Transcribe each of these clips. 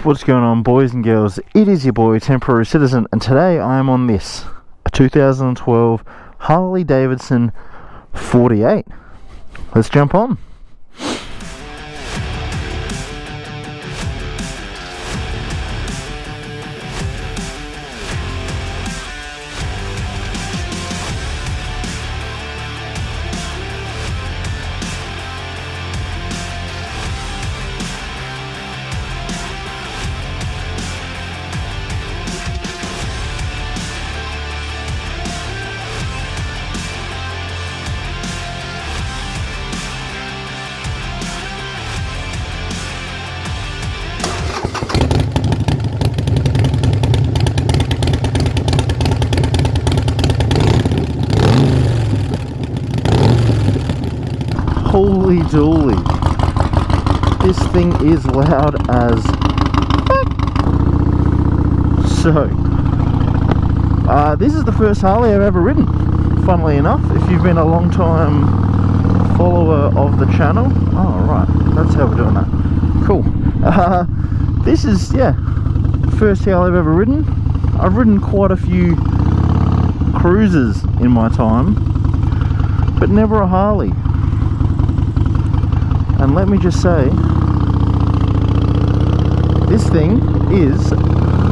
What's going on, boys and girls? It is your boy Temporary Citizen, and today I am on this, a 2012 Harley Davidson 48. Let's jump on. Holy dooly, this thing is loud as heck. So, this is the first Harley I've ever ridden, funnily enough. If you've been a long time follower of the channel, oh right, that's how we're doing that, cool. This is, yeah, first Harley I've ever ridden. I've ridden quite a few cruisers in my time, but never a Harley. And let me just say, this thing is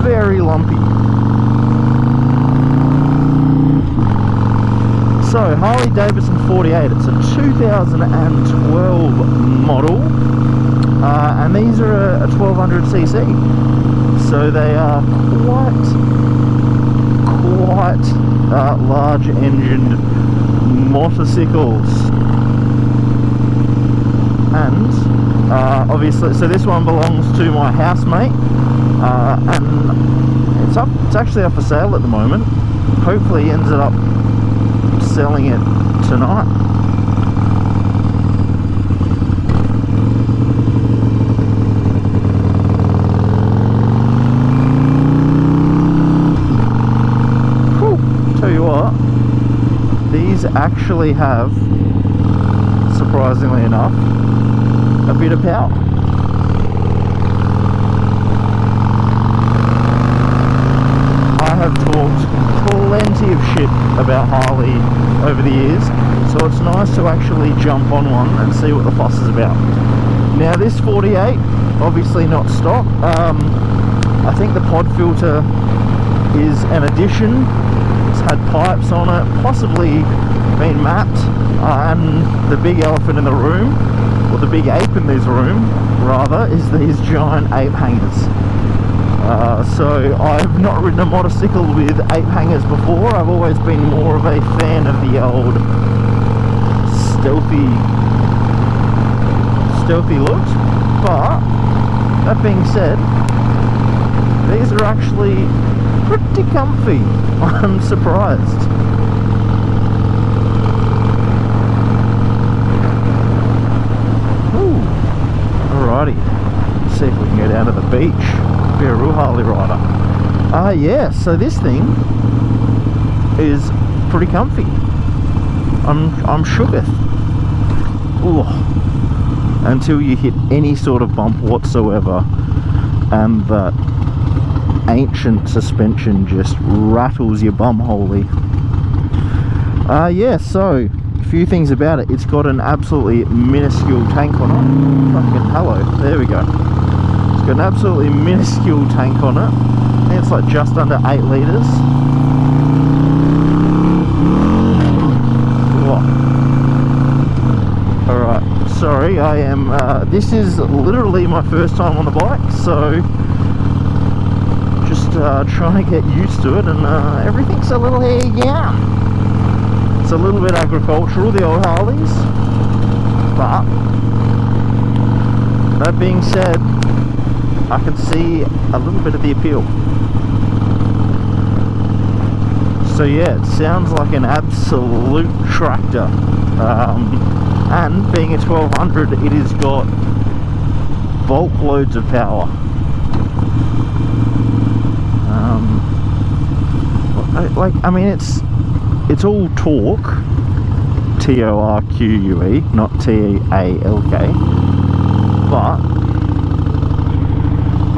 very lumpy. So, Harley Davidson 48, it's a 2012 model, and these are a 1200cc. So they are quite large engined motorcycles. And obviously, so this one belongs to my housemate, and it's actually up for sale at the moment. Hopefully he ends up selling it tonight. Cool. Tell you what, these actually have, surprisingly enough, a bit of power. I have talked plenty of shit about Harley over the years, so it's nice to actually jump on one and see what the fuss is about. Now this 48, obviously not stock. I think the pod filter is an addition. It's had pipes on it, possibly been mapped, and the big elephant in the room, or the big ape in this room, rather, is these giant ape hangers. So I've not ridden a motorcycle with ape hangers before. I've always been more of a fan of the old stealthy looks, but that being said, these are actually pretty comfy. I'm surprised. Alrighty, let's see if we can go down to the beach. Be a real Harley rider. Yeah, so this thing is pretty comfy. I'm shooketh. Ooh. Until you hit any sort of bump whatsoever, and that ancient suspension just rattles your bum holy. Yeah, so a few things about it. It's got an absolutely minuscule tank on it. Fucking hello, there we go. It's got an absolutely minuscule tank on it. I think it's like just under 8 litres. Alright, sorry, I am, this is literally my first time on the bike, so just trying to get used to it, and everything's a little, yeah. It's a little bit agricultural, the old Harleys, but that being said, I can see a little bit of the appeal. So yeah, it sounds like an absolute tractor, and being a 1200, it has got bulk loads of power. I mean, it's all torque, T-O-R-Q-U-E, not T-A-L-K, but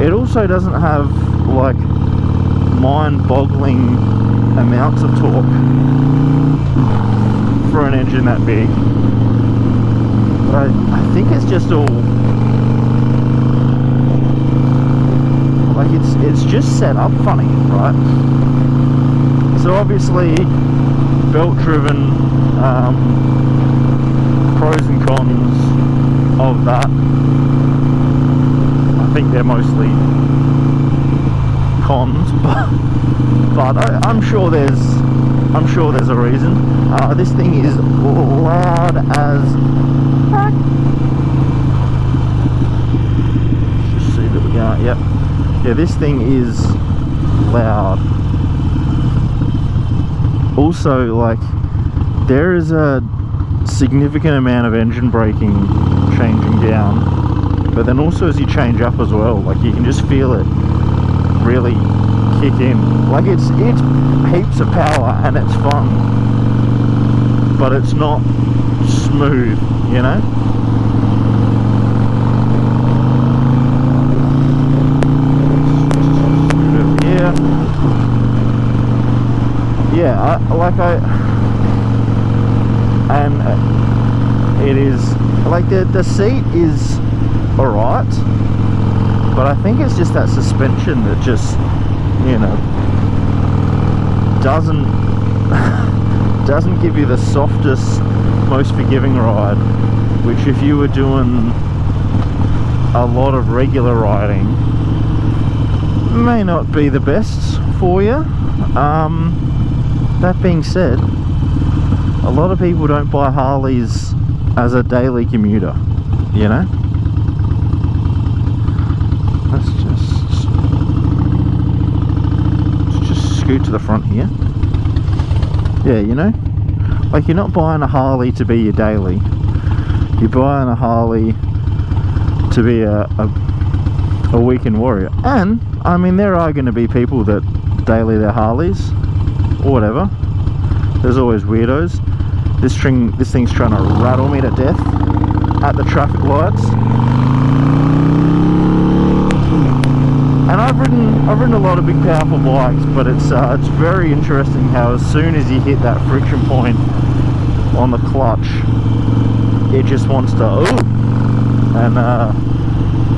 It also doesn't have like mind-boggling amounts of torque for an engine that big. But I think it's just all like it's just set up funny, right? So obviously belt driven, pros and cons of that. I think they're mostly cons, but I'm sure there's a reason. This thing is loud as heck. Just see that we are. Yep. Yeah, this thing is loud. Also, like, there is a significant amount of engine braking changing down, but then also as you change up as well, like you can just feel it really kick in. Like it's heaps of power and it's fun, but it's not smooth, you know? Yeah, it is like the seat is alright, but I think it's just that suspension that just, you know, doesn't give you the softest, most forgiving ride, which if you were doing a lot of regular riding may not be the best for you. That being said, a lot of people don't buy Harleys as a daily commuter, you know? Let's just scoot to the front here. Yeah, you know? Like, you're not buying a Harley to be your daily. You're buying a Harley to be a weekend warrior. And, I mean, there are going to be people that daily their Harleys or whatever. There's always weirdos. This thing's trying to rattle me to death at the traffic lights. And I've ridden a lot of big powerful bikes, but it's very interesting how as soon as you hit that friction point on the clutch, it just wants to and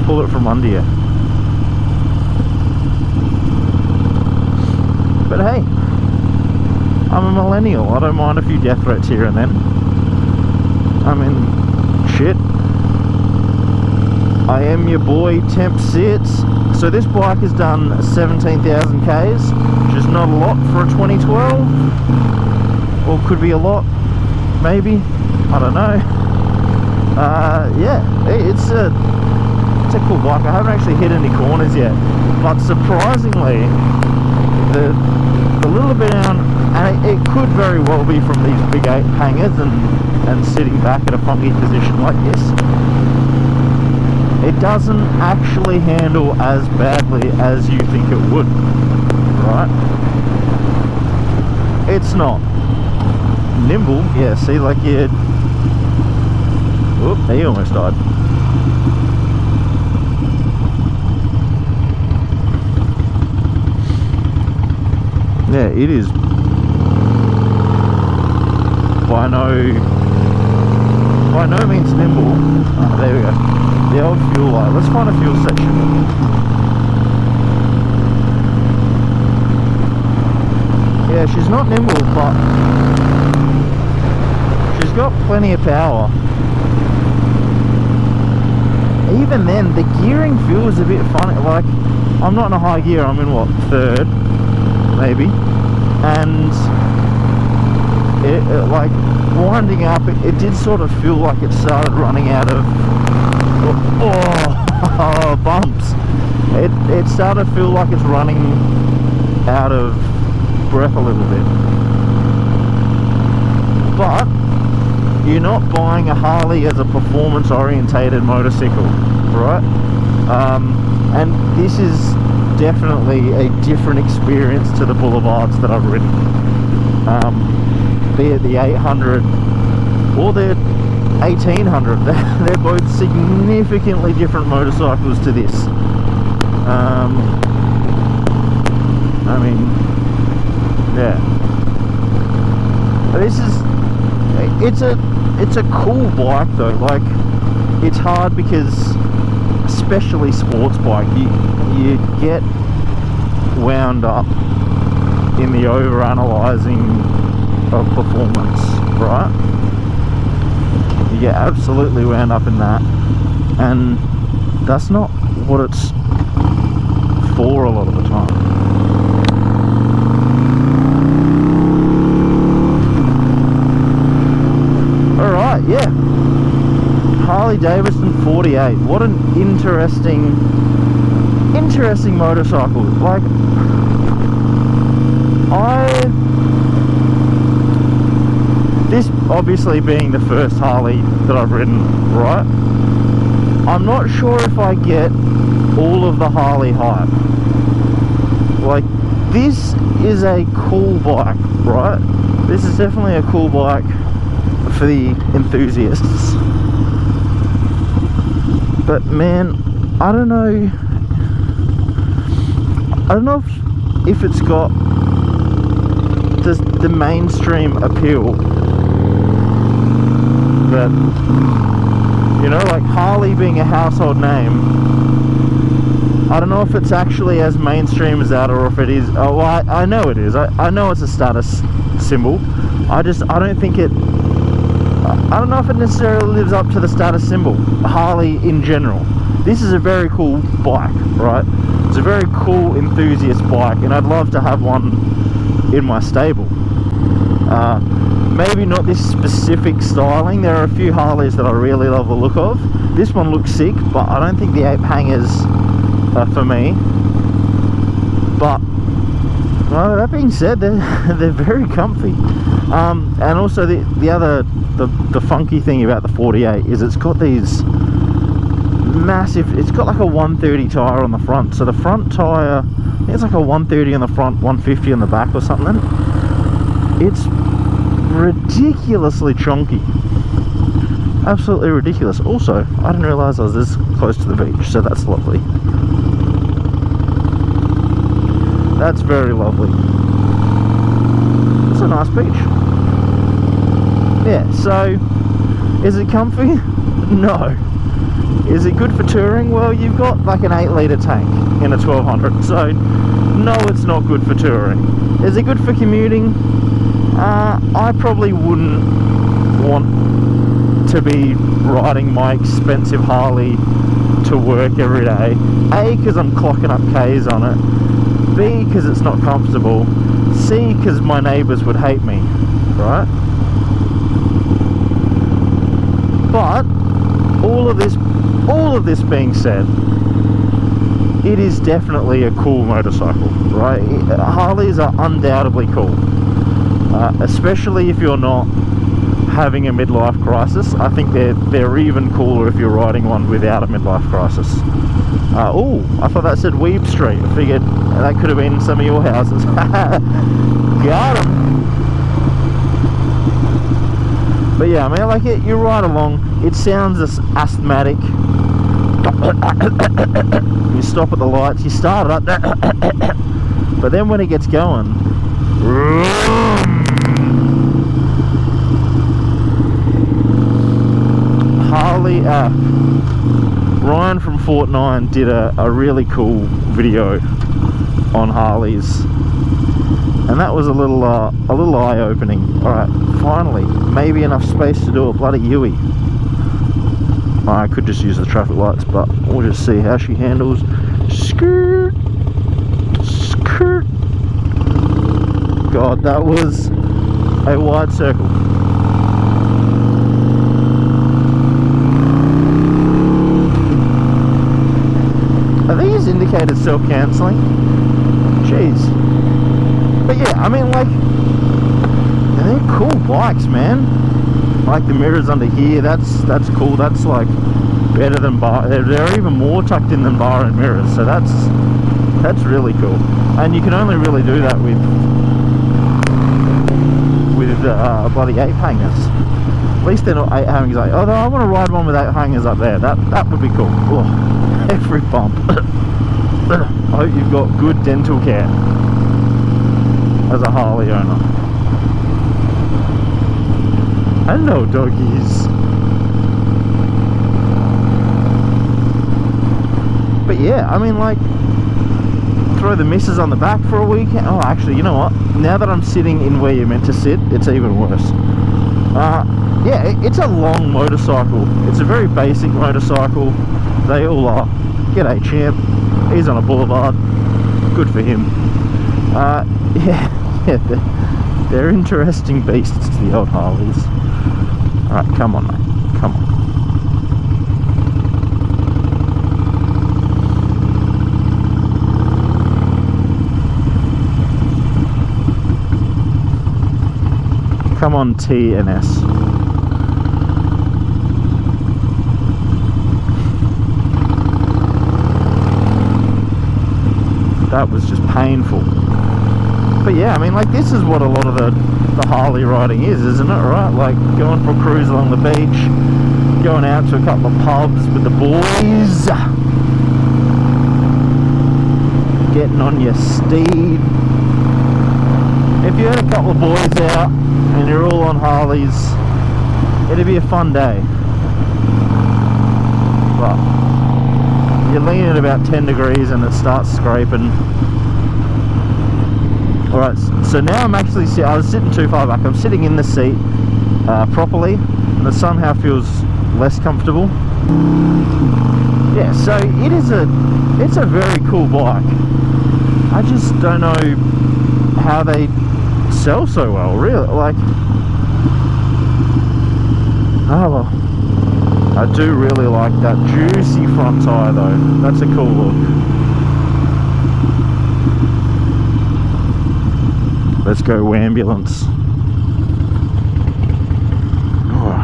pull it from under you. But hey, I'm a millennial. I don't mind a few death threats here and then. I mean, shit. I am your boy Temp Sits. So this bike has done 17,000 Ks, which is not a lot for a 2012, or could be a lot, maybe. I don't know. Yeah, it's a cool bike. I haven't actually hit any corners yet, but surprisingly, the little bit down, and it could very well be from these big 8 hangers and sitting back at a funky position like this. It doesn't actually handle as badly as you think it would, right? It's not nimble. Yeah, see, like you... Oop, he almost died. Yeah, it is by no means nimble. Oh, there we go. The old fuel light. Let's find a fuel section. Yeah, she's not nimble, but she's got plenty of power. Even then, the gearing feels a bit funny. Like, I'm not in a high gear. I'm in what, 3rd, maybe, and it like winding up. It did sort of feel like it started running out of. Oh, bumps. It started to feel like it's running out of breath a little bit. But you're not buying a Harley as a performance orientated motorcycle, right? And this is definitely a different experience to the boulevards that I've ridden. Be it the 800 or the 1800, they're both significantly different motorcycles to this. I mean, yeah. This is, it's a cool bike though. Like, it's hard because, especially sports bike, you get wound up in the over-analysing of performance, right? You get absolutely wound up in that, and that's not what it's for a lot of the time. Alright, yeah. Harley Davidson 48. What an interesting motorcycle. Like, this obviously being the first Harley that I've ridden, right? I'm not sure if I get all of the Harley hype. Like, this is a cool bike, right? This is definitely a cool bike for the enthusiasts. But man, I don't know if it's got the mainstream appeal that, you know, like Harley being a household name. I don't know if it's actually as mainstream as that, or if it is. Oh, well, I know it is. I know it's a status symbol. I don't think it. I don't know if it necessarily lives up to the status symbol. Harley in general. This is a very cool bike, right? It's a very cool enthusiast bike, and I'd love to have one in my stable. Maybe not this specific styling. There are a few Harleys that I really love the look of. This one looks sick, but I don't think the ape hangers are for me. But well, that being said, they're very comfy. And also the funky thing about the 48 is it's got these massive, it's got like a 130 tyre on the front. So the front tyre, I think it's like a 130 on the front, 150 on the back or something. It's ridiculously chunky. Absolutely ridiculous. Also, I didn't realise I was this close to the beach, so that's lovely. That's very lovely. It's a nice beach. Yeah, so is it comfy? No. Is it good for touring? Well, you've got like an 8-litre tank in a 1200, so no, it's not good for touring. Is it good for commuting? I probably wouldn't want to be riding my expensive Harley to work every day. A, because I'm clocking up Ks on it. B, because it's not comfortable. C, because my neighbours would hate me, right? But all of this being said, it is definitely a cool motorcycle, right? Harleys are undoubtedly cool, especially if you're not having a midlife crisis. I think they're even cooler if you're riding one without a midlife crisis. Oh, I thought that said Weeb Street. I figured that could have been some of your houses. Got 'em. But yeah, I mean, like, you ride along, it sounds asthmatic. You stop at the lights, you start it up, but then when it gets going, Harley, Ryan from Fort 9 did a really cool video on Harleys, and that was a little eye-opening. Alright, finally, maybe enough space to do a bloody Yui. I could just use the traffic lights, but we'll just see how she handles. Skirt, skirt. God, that was a wide circle. Are these indicators self-cancelling? Jeez. But yeah, I mean, like, they're cool bikes, man. Like the mirrors under here, that's cool. That's like better than bar. They're even more tucked in than bar and mirrors, so that's really cool. And you can only really do that with bloody 8 hangers. At least they're not 8 hangers. Although I want to ride one with 8 hangers up there. That would be cool. Oh, every bump. I hope you've got good dental care as a Harley owner. Hello, doggies. But yeah, I mean, like, throw the missus on the back for a weekend. Oh, actually, you know what? Now that I'm sitting in where you're meant to sit, it's even worse. Yeah, it's a long motorcycle. It's a very basic motorcycle. They all are. G'day, champ. He's on a boulevard. Good for him. Yeah, they're interesting beasts, the old Harleys. Alright, come on, mate. Come on. Come on, T and S. That was just painful. But yeah, I mean, like, this is what a lot of the Harley riding is, isn't it, right? Like, going for a cruise along the beach, going out to a couple of pubs with the boys, getting on your steed. If you had a couple of boys out and you're all on Harleys, it'd be a fun day. But you lean at about 10 degrees and it starts scraping. Alright, so now I'm actually I was sitting too far back. I'm sitting in the seat properly, and it somehow feels less comfortable. Yeah, so it's a very cool bike. I just don't know how they sell so well, really. Like, oh well. I do really like that juicy front tyre though. That's a cool look. Let's go ambulance. Oh.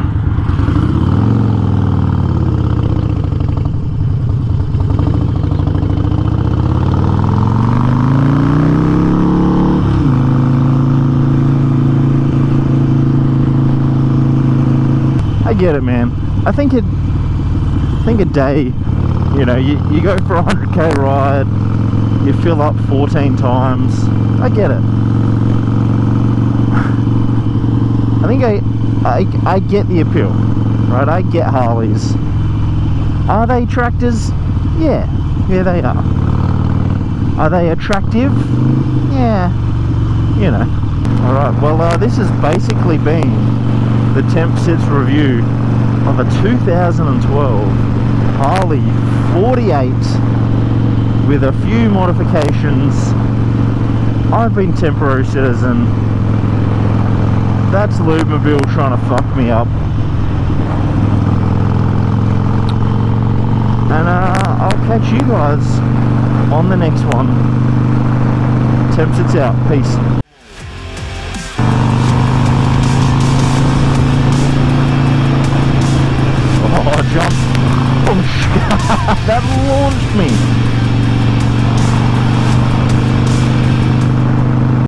I get it, man. I think a day, you know, you go for a 100k ride, you fill up 14 times. I get it. I think I get the appeal, right? I get Harleys. Are they tractors? Yeah, they are. Are they attractive? Yeah, you know. Alright, well this has basically been the Temp Sits review of a 2012 Harley 48 with a few modifications. I've been temporary citizen. That's Lubemobile trying to fuck me up. And I'll catch you guys on the next one. Temp Sits out. Peace. Oh, jump. Oh, that launched me.